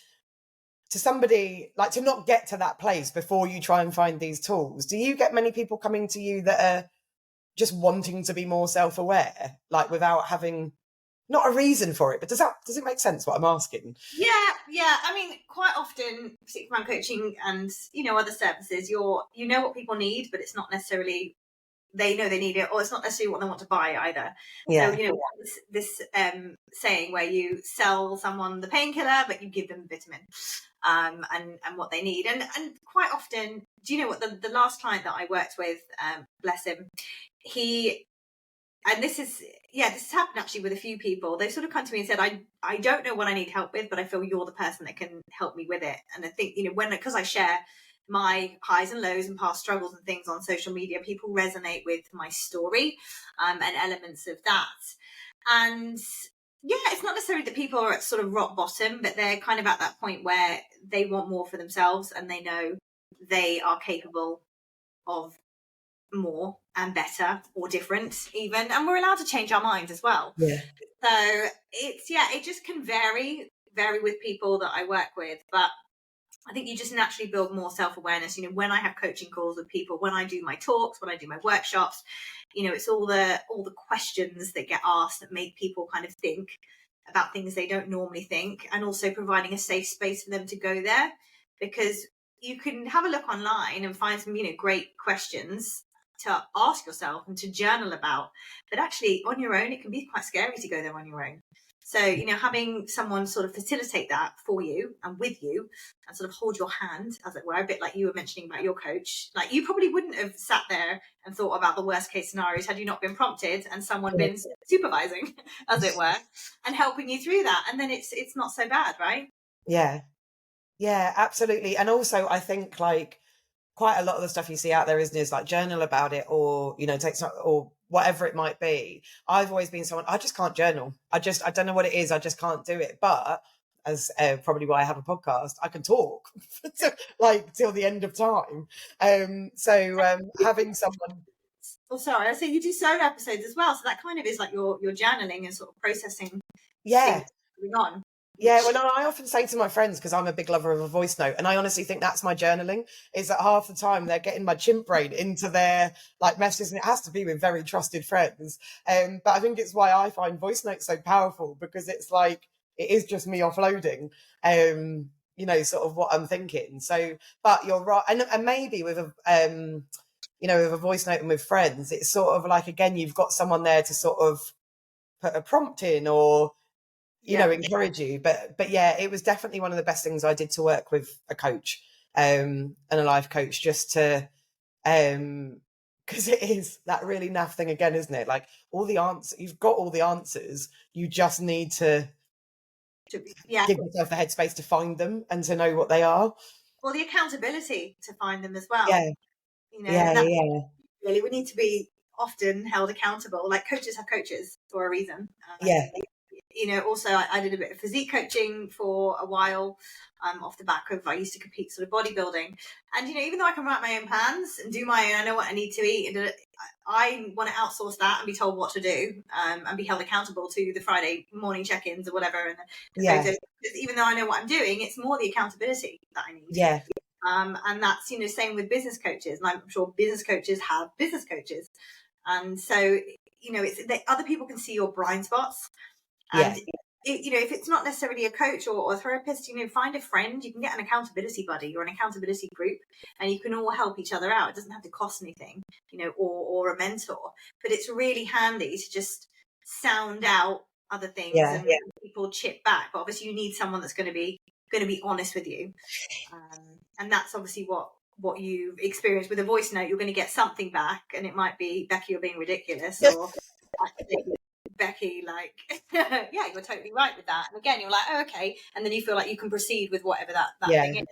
to somebody like to not get to that place before you try and find these tools. Do you get many people coming to you that are just wanting to be more self-aware, like without having not a reason for it, but does it make sense what I'm asking? Yeah. I mean, quite often, particularly around coaching and other services, you know what people need, but it's not necessarily they know they need it, or it's not necessarily what they want to buy either. Yeah. So this saying where you sell someone the painkiller, but you give them the vitamin, and what they need, and quite often, do you know what the last client that I worked with, bless him, he. And this has happened actually with a few people. They've sort of come to me and said, I don't know what I need help with, but I feel you're the person that can help me with it. And I think, because I share my highs and lows and past struggles and things on social media, people resonate with my story, and elements of that. And yeah, it's not necessarily that people are at sort of rock bottom, but they're kind of at that point where they want more for themselves and they know they are capable of more and better or different even, and we're allowed to change our minds as well. Yeah. So it just can vary with people that I work with, but I think you just naturally build more self-awareness. When I have coaching calls with people, when I do my talks, when I do my workshops, it's all the questions that get asked that make people kind of think about things they don't normally think, and also providing a safe space for them to go there, because you can have a look online and find some great questions to ask yourself and to journal about, but actually on your own it can be quite scary to go there on your own. So having someone sort of facilitate that for you and with you and sort of hold your hand, as it were, a bit like you were mentioning about your coach. Like, you probably wouldn't have sat there and thought about the worst case scenarios had you not been prompted and someone been supervising, as it were, and helping you through that, and then it's not so bad, right? Yeah, absolutely. And also I think like quite a lot of the stuff you see out there is like journal about it, or take some, or whatever it might be. I've always been someone, I just can't journal. I don't know what it is, I just can't do it. But as probably why I have a podcast, I can talk like till the end of time. Having someone. Oh, sorry, I say you do solo episodes as well, so that kind of is like your journaling and sort of processing things going on. Yeah, well, I often say to my friends, because I'm a big lover of a voice note, and I honestly think that's my journaling, is that half the time they're getting my chimp brain into their like messages, and it has to be with very trusted friends. But I think it's why I find voice notes so powerful, because it's like, it is just me offloading, sort of what I'm thinking. So, but you're right. And maybe with a, with a voice note and with friends, it's sort of like, again, you've got someone there to sort of put a prompt in, or encourage you. But yeah, it was definitely one of the best things I did to work with a coach and a life coach, just to because it is that really naff thing again, isn't it? Like, all the answers, you've got all the answers, you just need to give yourself the headspace to find them and to know what they are. Well, the accountability to find them as well. Really, we need to be often held accountable. Like, coaches have coaches for a reason. Also, I did a bit of physique coaching for a while, off the back of, I used to compete sort of bodybuilding, and even though I can write my own plans and do my own, I know what I need to eat, and I want to outsource that and be told what to do, and be held accountable to the Friday morning check-ins or whatever, and photos. Even though I know what I'm doing, it's more the accountability that I need. And that's same with business coaches, and I'm sure business coaches have business coaches, and so it's that other people can see your blind spots. And if it's not necessarily a coach or a therapist, find a friend. You can get an accountability buddy or an accountability group, and you can all help each other out. It doesn't have to cost anything, or a mentor, but it's really handy to just sound out other things, and people chip back. But obviously you need someone that's going to be honest with you, and that's obviously what you've experienced with a voice note. You're going to get something back, and it might be, Becky, you're being ridiculous, or Becky, like, yeah, you're totally right with that. And again, you're like, oh, okay, and then you feel like you can proceed with whatever that thing is.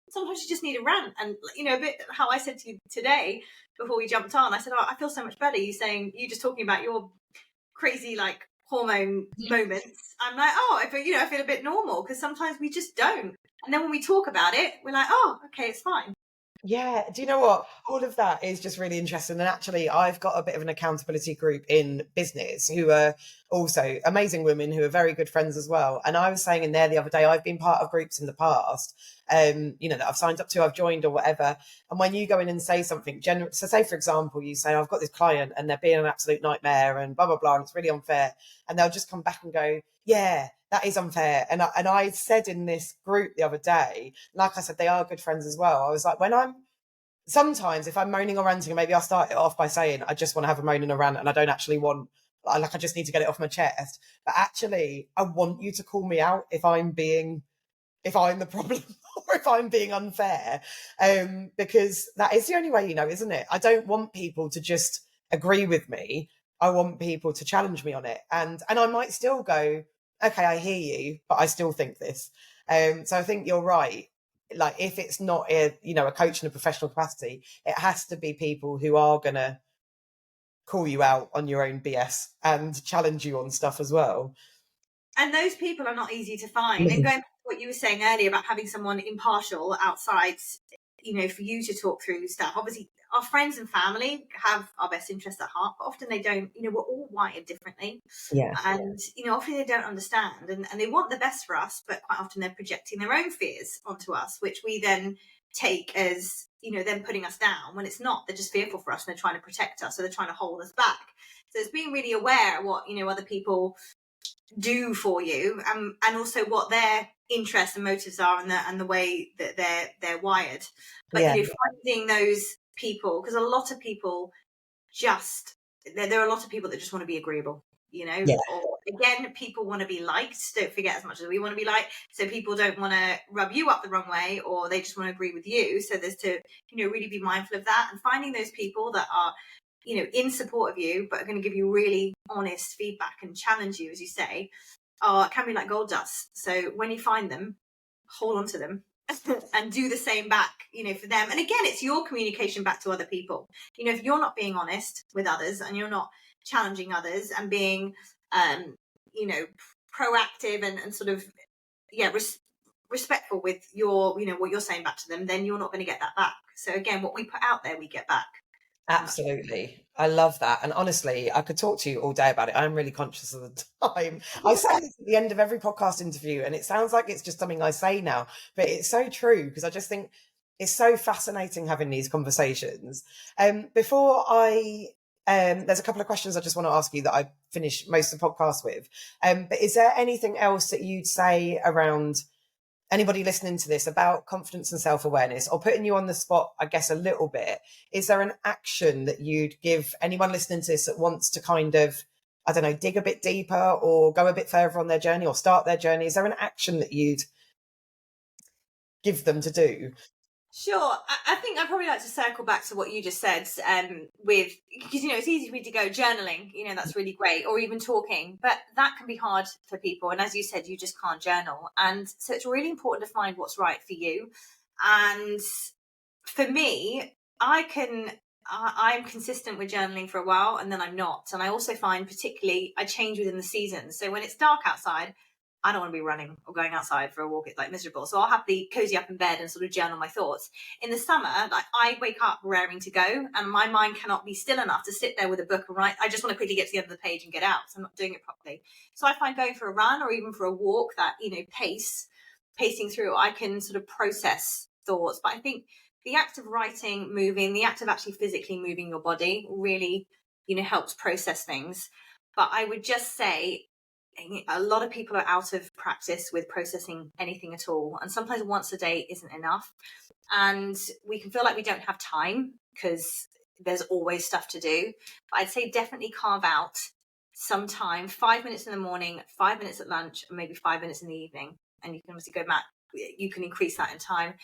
Sometimes you just need a rant, and a bit how I said to you today before we jumped on. I said, oh, I feel so much better. You just talking about your crazy, like, hormone moments. I'm like, oh, I feel a bit normal, because sometimes we just don't. And then when we talk about it, we're like, oh, okay, it's fine. Yeah, do you know what? All of that is just really interesting. And actually, I've got a bit of an accountability group in business who are also amazing women who are very good friends as well. And I was saying in there the other day, I've been part of groups in the past, that I've signed up to, I've joined or whatever. And when you go in and say something, so say, for example, you say, I've got this client and they're being an absolute nightmare and blah, blah, blah, and it's really unfair. And they'll just come back and go, yeah, that is unfair. And I said in this group the other day, like I said, they are good friends as well. I was like, sometimes if I'm moaning or ranting, maybe I'll start it off by saying, I just want to have a moan and a rant, and I don't actually want, I just need to get it off my chest. But actually, I want you to call me out if I'm the problem or if I'm being unfair, because that is the only way, isn't it? I don't want people to just agree with me. I want people to challenge me on it. And I might still go, okay, I hear you, but I still think this. So I think you're right. Like, if it's not a coach in a professional capacity, it has to be people who are going to call you out on your own BS and challenge you on stuff as well. And those people are not easy to find. And going back to what you were saying earlier about having someone impartial outside, for you to talk through stuff. Obviously, our friends and family have our best interests at heart, but often they don't. We're all wired differently. Yeah. And, often they don't understand, and they want the best for us, but quite often they're projecting their own fears onto us, which we then take as, them putting us down, when it's not. They're just fearful for us, and they're trying to protect us, so they're trying to hold us back. So it's being really aware of what, other people do for you, and also what their interests and motives are, and the way that they're wired. But finding those people, because a lot of people there are a lot of people that just want to be agreeable, or again, people want to be liked. Don't forget, as much as we want to be liked, so people don't want to rub you up the wrong way, or they just want to agree with you. So there's to really be mindful of that, and finding those people that are in support of you, but are going to give you really honest feedback and challenge you, as you say, can be like gold dust. So when you find them, hold on to them and do the same back, for them. And again, it's your communication back to other people. If you're not being honest with others, and you're not challenging others and being, proactive and sort of, respectful with your, what you're saying back to them, then you're not going to get that back. So again, what we put out there, we get back. Absolutely. I love that. And honestly, I could talk to you all day about it. I'm really conscious of the time. I say this at the end of every podcast interview, and it sounds like it's just something I say now, but it's so true, because I just think it's so fascinating having these conversations. Before there's a couple of questions I just want to ask you that I finish most of the podcast with. But is there anything else that you'd say around anybody listening to this about confidence and self-awareness, or putting you on the spot, I guess, a little bit? Is there an action that you'd give anyone listening to this that wants to kind of, I don't know, dig a bit deeper or go a bit further on their journey or start their journey? Is there an action that you'd give them to do? Sure. I think I'd probably like to circle back to what you just said, because, it's easy for me to go journaling, that's really great, or even talking, but that can be hard for people. And as you said, you just can't journal. And so it's really important to find what's right for you. And for me, I'm consistent with journaling for a while, and then I'm not. And I also find, particularly, I change within the seasons. So when it's dark outside, I don't want to be running or going outside for a walk. It's like miserable. So I'll happily cozy up in bed and sort of journal my thoughts. In the summer, like, I wake up raring to go, and my mind cannot be still enough to sit there with a book and write. I just want to quickly get to the end of the page and get out. So I'm not doing it properly. So I find going for a run or even for a walk, that, pacing through, I can sort of process thoughts. But I think the act of writing, moving, the act of actually physically moving your body really, helps process things. But I would just say, a lot of people are out of practice with processing anything at all. And sometimes once a day isn't enough. And we can feel like we don't have time because there's always stuff to do. But I'd say definitely carve out some time, 5 minutes in the morning, 5 minutes at lunch, and maybe 5 minutes in the evening. And you can obviously go back, you can increase that in time,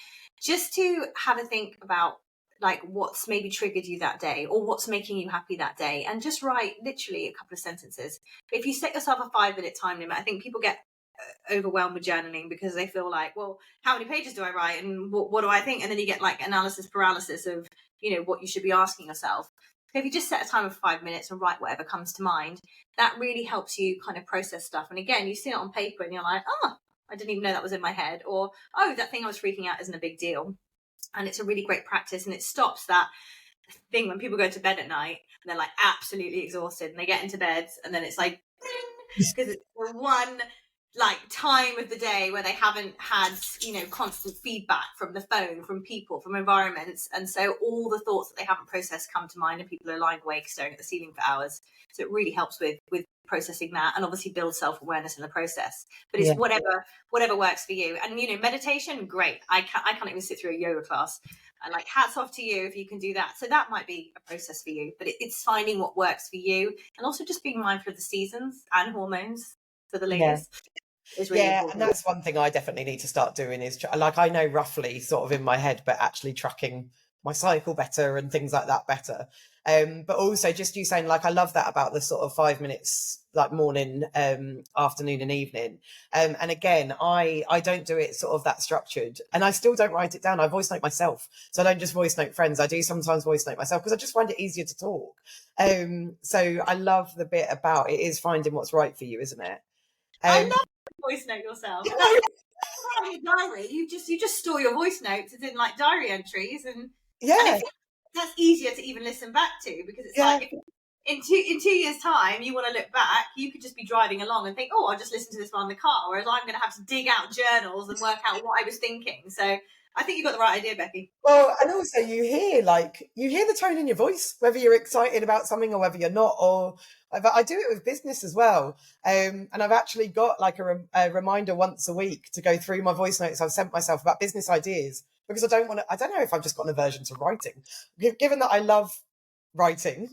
just to have a think about like what's maybe triggered you that day or what's making you happy that day, and just write literally a couple of sentences. If you set yourself a 5 minute time limit, I think people get overwhelmed with journaling because they feel like, well, how many pages do I write and what do I think? And then you get like analysis paralysis of, you know, what you should be asking yourself. So if you just set a time of 5 minutes and write whatever comes to mind, that really helps you kind of process stuff. And again, you see it on paper and you're like, oh, I didn't even know that was in my head, or, oh, that thing I was freaking out isn't a big deal. And it's a really great practice, and it stops that thing when people go to bed at night and they're like absolutely exhausted and they get into bed and then it's like, because it's the one like time of the day where they haven't had, you know, constant feedback from the phone, from people, from environments, and so all the thoughts that they haven't processed come to mind and people are lying awake staring at the ceiling for hours. So it really helps with processing that, and obviously build self-awareness in the process. But it's whatever works for you. And, you know, meditation, great. I can't even sit through a yoga class, and like hats off to you if you can do that. So that might be a process for you, but it's finding what works for you, and also just being mindful of the seasons and hormones for the ladies. Really important. And that's one thing I definitely need to start doing is like, I know roughly sort of in my head, but actually tracking my cycle better and things like that better. But also just you saying, like, I love that about the sort of 5 minutes, like morning, afternoon and evening. And again, I don't do it sort of that structured, and I still don't write it down. I voice note myself. So I don't just voice note friends. I do sometimes voice note myself because I just find it easier to talk. So I love the bit about it is finding what's right for you, isn't it? I love voice note yourself. That's your diary. You just store your voice notes as in like diary entries, and that's easier to even listen back to, because it's like if in 2 years' time you want to look back, you could just be driving along and think, oh, I'll just listen to this one in the car, whereas I'm going to have to dig out journals and work out what I was thinking. So I think you got the right idea, Becky. Well, and also you hear the tone in your voice, whether you're excited about something or whether you're not. Or I do it with business as well. And I've actually got like a reminder once a week to go through my voice notes I've sent myself about business ideas, because I don't know if I've just got an aversion to writing, given that I love writing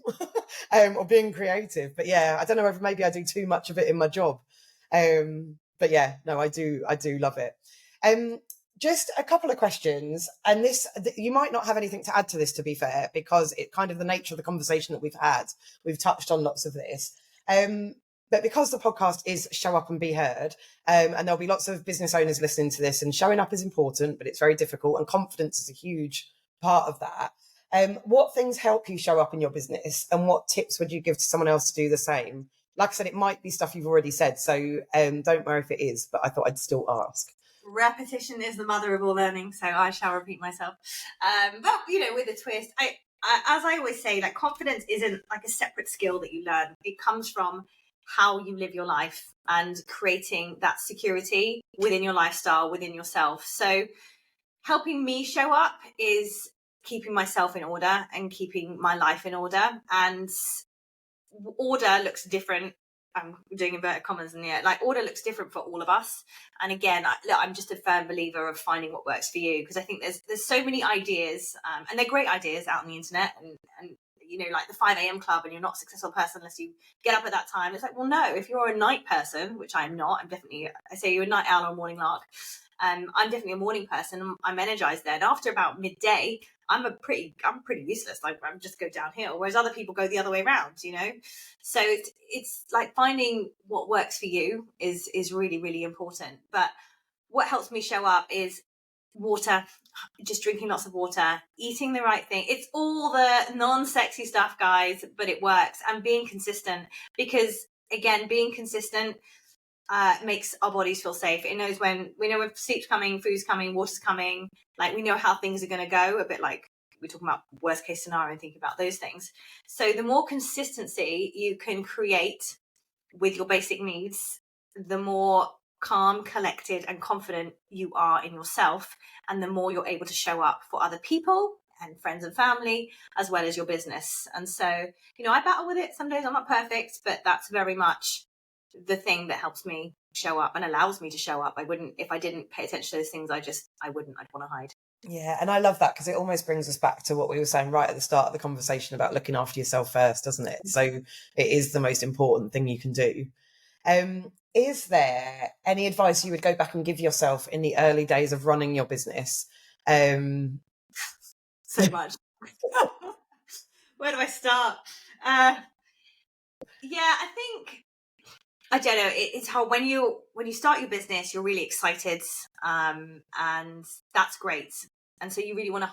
or being creative. But yeah, I don't know if maybe I do too much of it in my job. But yeah, no, I do love it. Just a couple of questions, and this, you might not have anything to add to this, to be fair, because it kind of the nature of the conversation that we've touched on lots of this. But because the podcast is show up and be heard, and there'll be lots of business owners listening to this, and showing up is important, but it's very difficult, and confidence is a huge part of that. What things help you show up in your business, and what tips would you give to someone else to do the same? Like I said, it might be stuff you've already said, so don't worry if it is, but I thought I'd still ask. Repetition is the mother of all learning, so I shall repeat myself. But, you know, with a twist, I as I always say, like, confidence isn't like a separate skill that you learn. It comes from how you live your life and creating that security within your lifestyle, within yourself. So helping me show up is keeping myself in order and keeping my life in order. And order looks different. I'm doing inverted commas in the air. Like, order looks different for all of us. And again, I'm just a firm believer of finding what works for you, because I think there's so many ideas, and they're great ideas out on the internet, and you know, like the 5 a.m. club, and you're not a successful person unless you get up at that time. It's like, well, no, if you're a night person, which I'm not, I say you're a night owl or a morning lark. I'm definitely a morning person. I'm energized then. After about midday, I'm pretty useless. Like, I just go downhill, whereas other people go the other way around, you know? So it's like finding what works for you is really, really important. But what helps me show up is water, just drinking lots of water, eating the right thing. It's all the non-sexy stuff, guys, but it works. And being consistent, because again, being consistent makes our bodies feel safe. It knows when sleep's coming, food's coming, water's coming. Like, we know how things are going to go, a bit like we're talking about worst case scenario and thinking about those things. So the more consistency you can create with your basic needs, the more calm, collected and confident you are in yourself, and the more you're able to show up for other people and friends and family, as well as your business. And so, you know, I battle with it. Some days I'm not perfect, but that's very much the thing that helps me show up and allows me to show up. If I didn't pay attention to those things, I'd want to hide. Yeah, and I love that because it almost brings us back to what we were saying right at the start of the conversation about looking after yourself first, doesn't it? So it is the most important thing you can do. Is there any advice you would go back and give yourself in the early days of running your business? So much. Where do I start? I think, I don't know. It's hard when you start your business, you're really excited, and that's great. And so you really want to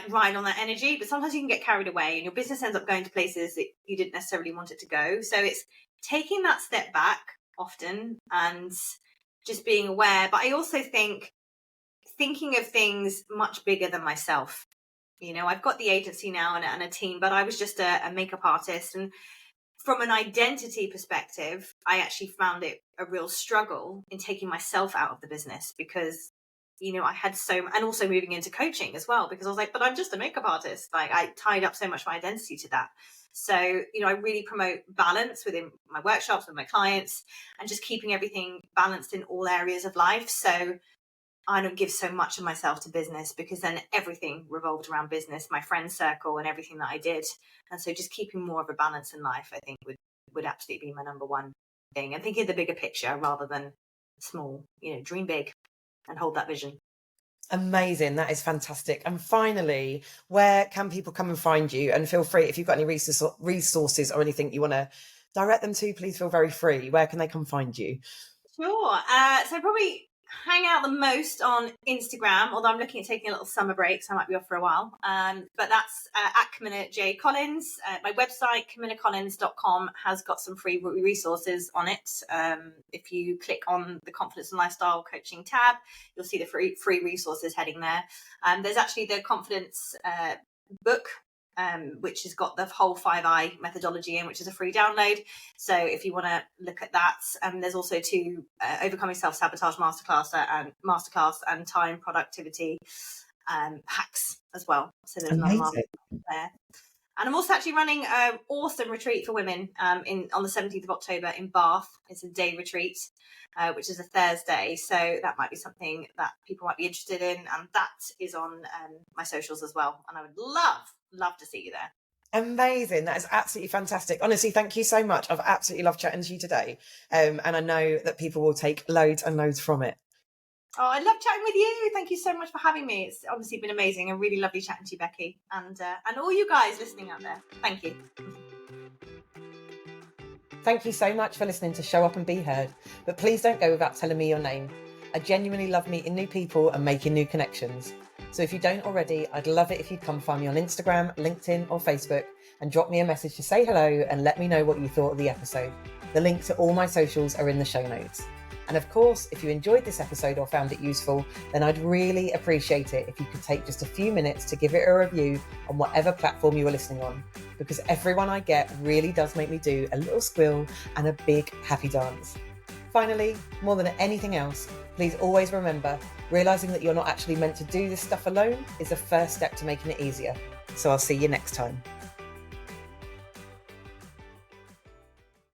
ride on that energy, but sometimes you can get carried away and your business ends up going to places that you didn't necessarily want it to go. So it's taking that step back often and just being aware. But I also think thinking of things much bigger than myself. I've got the agency now and a team, but I was just a makeup artist. And from an identity perspective, I actually found it a real struggle in taking myself out of the business because I had and also moving into coaching as well, because I was like, but I'm just a makeup artist. Like I tied up so much of my identity to that. So, I really promote balance within my workshops with my clients and just keeping everything balanced in all areas of life. So I don't give so much of myself to business because then everything revolved around business, my friend circle and everything that I did. And so just keeping more of a balance in life, I think would absolutely be my number one thing. And thinking the bigger picture rather than small, dream big. And hold that vision. Amazing. That is fantastic. And finally, where can people come and find you? And feel free, if you've got any resources or anything you want to direct them to, please feel very free. Where can they come find you? Sure. So probably hang out the most on Instagram, although I'm looking at taking a little summer break, so I might be off for a while. But that's at Camilla J. Collins. My website, camillacollins.com, has got some free resources on it. If you click on the Confidence and Lifestyle Coaching tab, you'll see the free resources heading there. There's actually the Confidence book, which has got the whole 5I methodology in, which is a free download. So if you want to look at that, there's also two overcoming self-sabotage masterclass and time productivity hacks as well. So there's another master there. And I'm also actually running an awesome retreat for women on the 17th of October in Bath. It's a day retreat, which is a Thursday. So that might be something that people might be interested in. And that is on my socials as well. And I would love to see you there. Amazing. That is absolutely fantastic. Honestly, thank you so much. I've absolutely loved chatting to you today. And I know that people will take loads and loads from it. Oh, I love chatting with you. Thank you so much for having me. It's obviously been amazing and really lovely chatting to you, Becky, and all you guys listening out there. Thank you. Thank you so much for listening to Show Up and Be Heard. But please don't go without telling me your name. I genuinely love meeting new people and making new connections. So if you don't already, I'd love it if you'd come find me on Instagram, LinkedIn or Facebook and drop me a message to say hello and let me know what you thought of the episode. The link to all my socials are in the show notes. And of course, if you enjoyed this episode or found it useful, then I'd really appreciate it if you could take just a few minutes to give it a review on whatever platform you are listening on, because every one I get really does make me do a little squill and a big happy dance. Finally, more than anything else, please always remember, realizing that you're not actually meant to do this stuff alone is the first step to making it easier. So I'll see you next time.